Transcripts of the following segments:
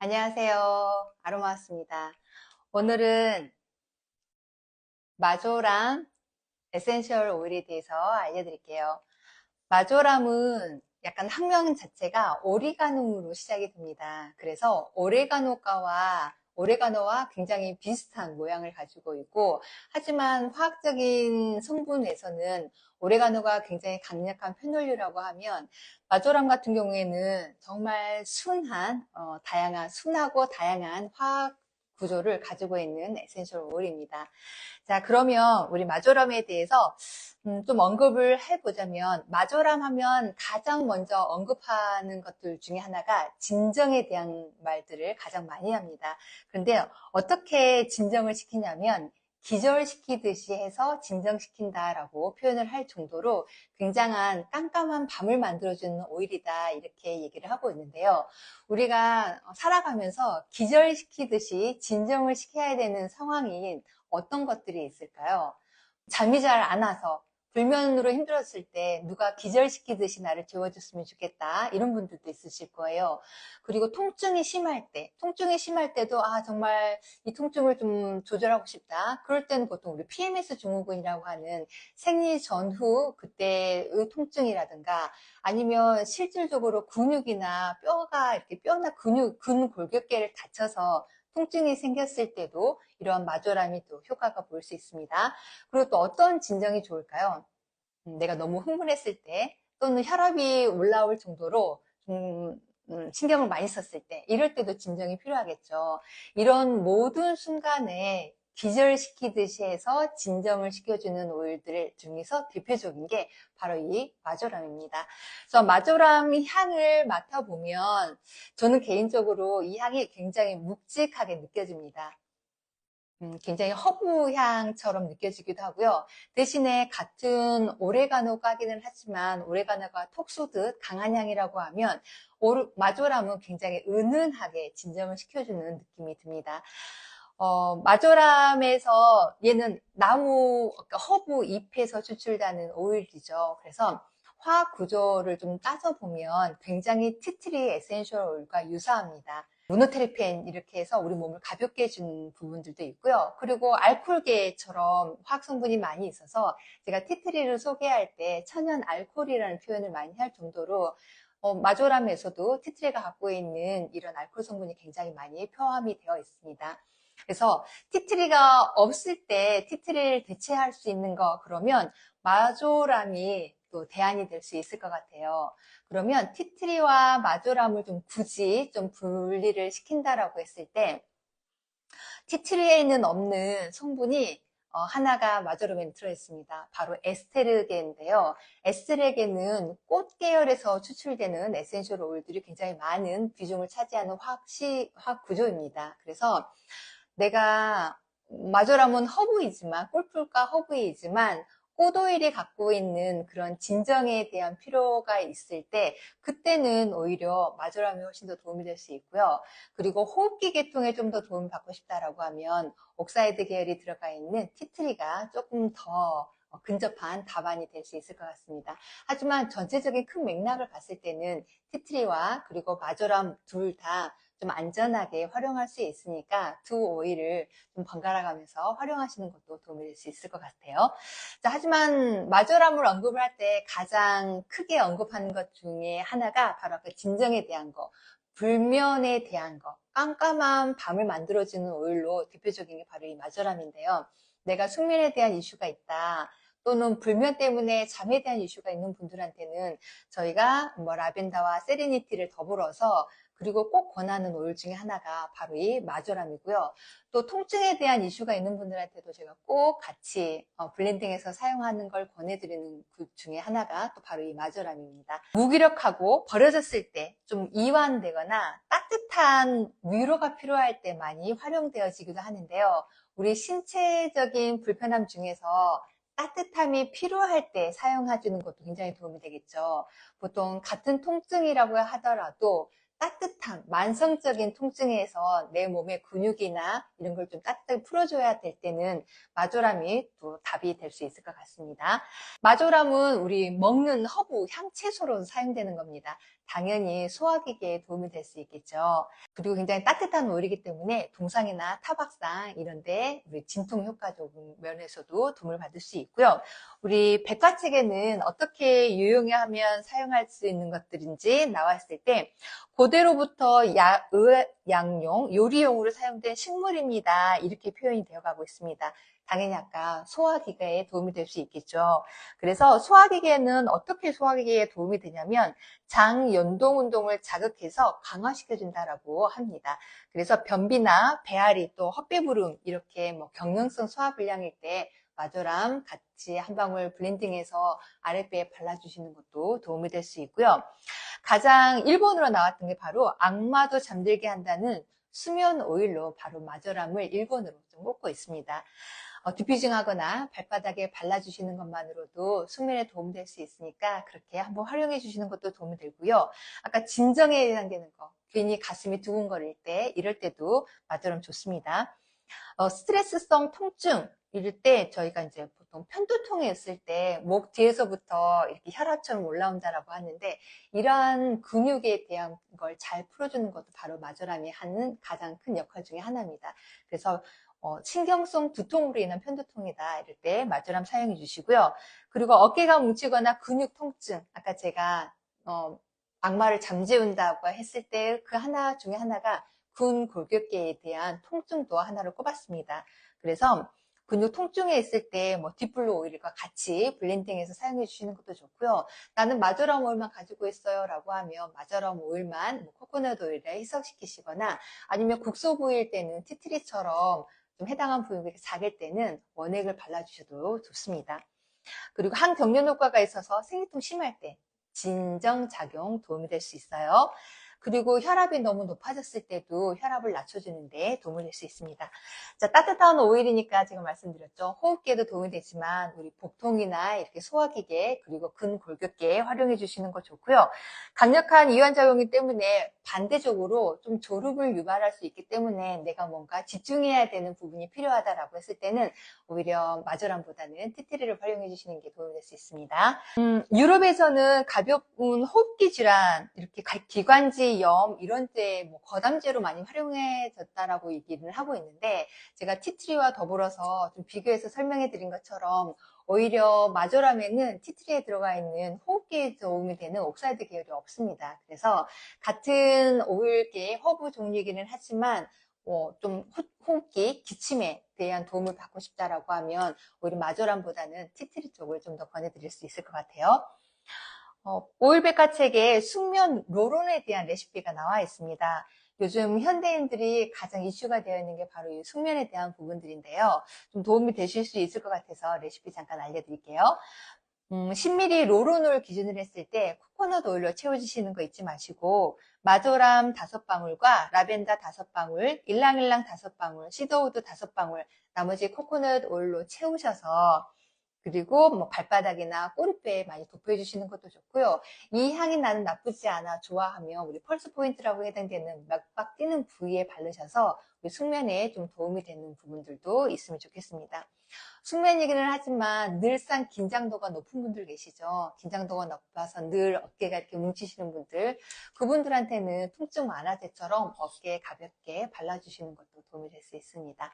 안녕하세요. 아로마스입니다. 오늘은 마조람 에센셜 오일에 대해서 알려드릴게요. 마조람은 약간 학명 자체가 오리가노로 시작이 됩니다. 그래서 오레가노와 굉장히 비슷한 모양을 가지고 있고, 하지만 화학적인 성분에서는 오레가노가 굉장히 강력한 페놀류라고 하면, 마조람 같은 경우에는 정말 순하고 다양한 화학 구조를 가지고 있는 에센셜 오일입니다. 자, 그러면 우리 마조람에 대해서 좀 언급을 해보자면, 마조람 하면 가장 먼저 언급하는 것들 중에 하나가 진정에 대한 말들을 가장 많이 합니다. 그런데 어떻게 진정을 시키냐면, 기절시키듯이 해서 진정시킨다라고 표현을 할 정도로 굉장한 깜깜한 밤을 만들어주는 오일이다, 이렇게 얘기를 하고 있는데요. 우리가 살아가면서 기절시키듯이 진정을 시켜야 되는 상황이 어떤 것들이 있을까요? 잠이 잘 안 와서 불면으로 힘들었을 때 누가 기절시키듯이 나를 재워줬으면 좋겠다, 이런 분들도 있으실 거예요. 그리고 통증이 심할 때도 정말 이 통증을 좀 조절하고 싶다, 그럴 때는 보통 우리 PMS 증후군이라고 하는 생리 전후 그때의 통증이라든가, 아니면 실질적으로 근육이나 뼈나 근 골격계를 다쳐서 통증이 생겼을 때도 이러한 마조람이 또 효과가 보일 수 있습니다. 그리고 또 어떤 진정이 좋을까요? 내가 너무 흥분했을 때, 또는 혈압이 올라올 정도로 좀 신경을 많이 썼을 때, 이럴 때도 진정이 필요하겠죠. 이런 모든 순간에 기절시키듯이 해서 진정을 시켜주는 오일들 중에서 대표적인 게 바로 이 마조람입니다. 그래서 마조람 향을 맡아보면 저는 개인적으로 이 향이 굉장히 묵직하게 느껴집니다. 굉장히 허브향처럼 느껴지기도 하고요. 대신에 같은 오레가노 가기는 하지만, 오레가노가 톡 쏘듯 강한 향이라고 하면 마조람은 굉장히 은은하게 진정을 시켜주는 느낌이 듭니다. 마조람에서 얘는 그러니까 허브 잎에서 추출되는 오일이죠. 그래서 화학 구조를 좀 따져보면 굉장히 티트리 에센셜 오일과 유사합니다. 모노테리펜 이렇게 해서 우리 몸을 가볍게 해주는 부분들도 있고요. 그리고 알코올계처럼 화학 성분이 많이 있어서 제가 티트리를 소개할 때 천연 알코올이라는 표현을 많이 할 정도로 마조람에서도 티트리가 갖고 있는 이런 알코올 성분이 굉장히 많이 포함이 되어 있습니다. 그래서 티트리가 없을 때 티트리를 대체할 수 있는 거, 그러면 마조람이 또 대안이 될 수 있을 것 같아요. 그러면 티트리와 마조람을 굳이 분리를 시킨다라고 했을 때, 티트리에는 없는 성분이 하나가 마조람에 들어있습니다. 바로 에스테르겐인데요. 에스테르겐은 꽃 계열에서 추출되는 에센셜 오일들이 굉장히 많은 비중을 차지하는 화학 구조입니다. 그래서 내가 마조람은 허브이지만, 꿀풀과 허브이지만 꽃오일이 갖고 있는 그런 진정에 대한 필요가 있을 때, 그때는 오히려 마조람이 훨씬 더 도움이 될 수 있고요. 그리고 호흡기 계통에 좀 더 도움을 받고 싶다라고 하면 옥사이드 계열이 들어가 있는 티트리가 조금 더 근접한 답안이 될 수 있을 것 같습니다. 하지만 전체적인 큰 맥락을 봤을 때는 티트리와 그리고 마조람 둘 다 좀 안전하게 활용할 수 있으니까 두 오일을 좀 번갈아 가면서 활용하시는 것도 도움이 될 수 있을 것 같아요. 자, 하지만 마조람을 언급을 할 때 가장 크게 언급하는 것 중에 하나가 바로 그 진정에 대한 거, 불면에 대한 거, 깜깜한 밤을 만들어주는 오일로 대표적인 게 바로 이 마조람인데요. 내가 숙면에 대한 이슈가 있다, 또는 불면 때문에 잠에 대한 이슈가 있는 분들한테는 저희가 라벤더와 세레니티를 더불어서, 그리고 꼭 권하는 오일 중에 하나가 바로 이 마조람이고요. 또 통증에 대한 이슈가 있는 분들한테도 제가 꼭 같이 블렌딩해서 사용하는 걸 권해드리는 그 중에 하나가 또 바로 이 마조람입니다. 무기력하고 버려졌을 때 좀 이완되거나 따뜻한 위로가 필요할 때 많이 활용되어지기도 하는데요. 우리 신체적인 불편함 중에서 따뜻함이 필요할 때 사용해주는 것도 굉장히 도움이 되겠죠. 보통 같은 통증이라고 하더라도 따뜻함, 만성적인 통증에서 내 몸의 근육이나 이런 걸 좀 따뜻하게 풀어줘야 될 때는 마조람이 또 답이 될 수 있을 것 같습니다. 마조람은 우리 먹는 허브, 향채소로 사용되는 겁니다. 당연히 소화기계에 도움이 될 수 있겠죠. 그리고 굉장히 따뜻한 오일이기 때문에 동상이나 타박상 이런데 우리 진통 효과적 면에서도 도움을 받을 수 있고요. 우리 백과책에는 어떻게 유용하면 사용할 수 있는 것들인지 나왔을 때 고대로부터 의약용, 요리용으로 사용된 식물입니다. 이렇게 표현이 되어 가고 있습니다. 당연히 아까 소화기계에 도움이 될 수 있겠죠. 그래서 소화기계는 어떻게 소화기계에 도움이 되냐면 장 연동 운동을 자극해서 강화시켜준다라고 합니다. 그래서 변비나 배앓이 또 헛배부름 이렇게 뭐 경련성 소화불량일 때 마조람 같이 한 방울 블렌딩해서 아랫배에 발라주시는 것도 도움이 될 수 있고요. 가장 일본으로 나왔던 게 바로 악마도 잠들게 한다는 수면 오일로 바로 마조람을 일본으로 좀 꼽고 있습니다. 디퓨징하거나 발바닥에 발라주시는 것만으로도 숙면에 도움될 수 있으니까 그렇게 한번 활용해 주시는 것도 도움이 되고요. 아까 진정에 해당되는 거, 괜히 가슴이 두근거릴 때 이럴 때도 마조람 좋습니다. 스트레스성 통증 이럴 때 저희가 이제 보통 편두통이 있을 때 목 뒤에서부터 이렇게 혈압처럼 올라온다라고 하는데 이러한 근육에 대한 걸 잘 풀어주는 것도 바로 마조람이 하는 가장 큰 역할 중에 하나입니다. 그래서 신경성 두통으로 인한 편두통이다 이럴 때 마조람 사용해 주시고요. 그리고 어깨가 뭉치거나 근육 통증 아까 제가 악마를 잠재운다고 했을 때 그 하나 중에 하나가 근골격계에 대한 통증도 하나로 꼽았습니다. 그래서 근육 통증에 있을 때 뭐 딥블루 오일과 같이 블렌딩해서 사용해 주시는 것도 좋고요. 나는 마조람 오일만 가지고 있어요 라고 하면 마조람 오일만 코코넛 오일에 희석시키시거나 아니면 국소 부위일 때는 티트리처럼 좀 해당한 부위가 작을 때는 원액을 발라주셔도 좋습니다. 그리고 항경련 효과가 있어서 생리통 심할 때 진정작용 도움이 될 수 있어요. 그리고 혈압이 너무 높아졌을 때도 혈압을 낮춰주는데 도움이 될 수 있습니다. 자, 따뜻한 오일이니까 제가 말씀드렸죠. 호흡기에도 도움이 되지만 우리 복통이나 이렇게 소화기계 그리고 근골격계에 활용해 주시는 거 좋고요. 강력한 이완작용이기 때문에 반대적으로 좀 졸음을 유발할 수 있기 때문에 내가 뭔가 집중해야 되는 부분이 필요하다라고 했을 때는 오히려 마조람보다는 티트리를 활용해 주시는 게 도움이 될 수 있습니다. 유럽에서는 가벼운 호흡기 질환, 이렇게 기관지염 이런 때 뭐 거담제로 많이 활용해졌다라고 얘기를 하고 있는데 제가 티트리와 더불어서 좀 비교해서 설명해 드린 것처럼 오히려 마조람에는 티트리에 들어가 있는 호흡기에 도움이 되는 옥사이드 계열이 없습니다. 그래서 같은 오일계 허브 종류이기는 하지만 좀 호흡기, 기침에 대한 도움을 받고 싶다라고 하면 오히려 마조람보다는 티트리 쪽을 좀 더 권해드릴 수 있을 것 같아요. 오일백과책에 숙면 로론에 대한 레시피가 나와 있습니다. 요즘 현대인들이 가장 이슈가 되어 있는 게 바로 이 숙면에 대한 부분들인데요. 좀 도움이 되실 수 있을 것 같아서 레시피 잠깐 알려드릴게요. 10ml 로론을 기준으로 했을 때 코코넛 오일로 채워주시는 거 잊지 마시고 마조람 5방울과 라벤더 5방울, 일랑일랑 5방울, 시더우드 5방울, 나머지 코코넛 오일로 채우셔서 그리고 뭐 발바닥이나 꼬리뼈에 많이 도포해 주시는 것도 좋고요. 이 향이 나는 나쁘지 않아 좋아하면 우리 펄스 포인트라고 해당되는 맥박 뛰는 부위에 바르셔서 우리 숙면에 좀 도움이 되는 부분들도 있으면 좋겠습니다. 숙면이기는 하지만 늘상 긴장도가 높은 분들 계시죠. 긴장도가 높아서 늘 어깨가 이렇게 뭉치시는 분들, 그분들한테는 통증 완화제처럼 어깨에 가볍게 발라주시는 것도 도움이 될 수 있습니다.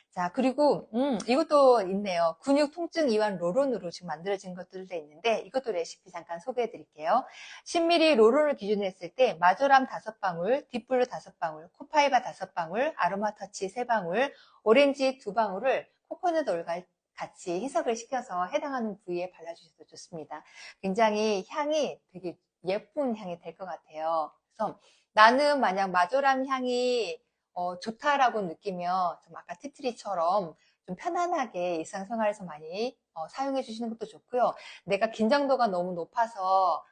자, 그리고 이것도 있네요. 근육 통증 이완 로론으로 지금 만들어진 것들도 있는데 이것도 레시피 잠깐 소개해 드릴게요. 10ml 로론을 기준으로 했을 때 마조람 5방울, 딥블루 5방울, 코파이바 5방울, 아로마터치 3방울, 오렌지 2방울을 코코넛 오일과 같이 희석을 시켜서 해당하는 부위에 발라주셔도 좋습니다. 굉장히 향이 되게 예쁜 향이 될 것 같아요. 그래서 나는 만약 마조람 향이 좋다라고 느끼면 좀 아까 티트리처럼 좀 편안하게 일상생활에서 많이 사용해 주시는 것도 좋고요. 내가 긴장도가 너무 높아서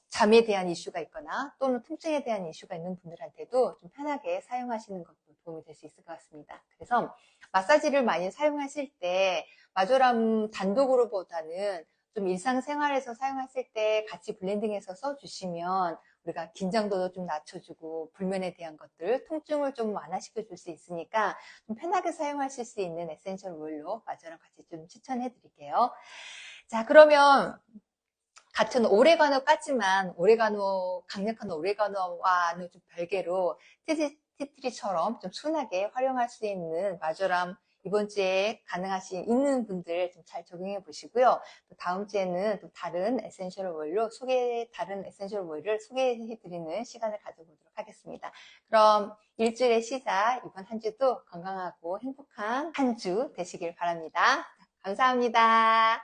잠에 대한 이슈가 있거나 또는 통증에 대한 이슈가 있는 분들한테도 좀 편하게 사용하시는 것도 도움이 될 수 있을 것 같습니다. 그래서 마사지를 많이 사용하실 때 마조람 단독으로 보다는 좀 일상생활에서 사용하실 때 같이 블렌딩해서 써주시면 우리가 긴장도도 좀 낮춰주고 불면에 대한 것들, 통증을 좀 완화시켜 줄 수 있으니까 좀 편하게 사용하실 수 있는 에센셜 오일로 마조람 같이 좀 추천해 드릴게요. 자, 그러면 같은 오레가노까지만 강력한 오레가노와는 좀 별개로 티트리처럼 좀 순하게 활용할 수 있는 마조람 이번 주에 있는 분들 좀 잘 적용해 보시고요. 또 다음 주에는 또 다른 에센셜 오일을 소개해 드리는 시간을 가져보도록 하겠습니다. 그럼 일주일의 시작, 이번 한 주도 건강하고 행복한 한 주 되시길 바랍니다. 감사합니다.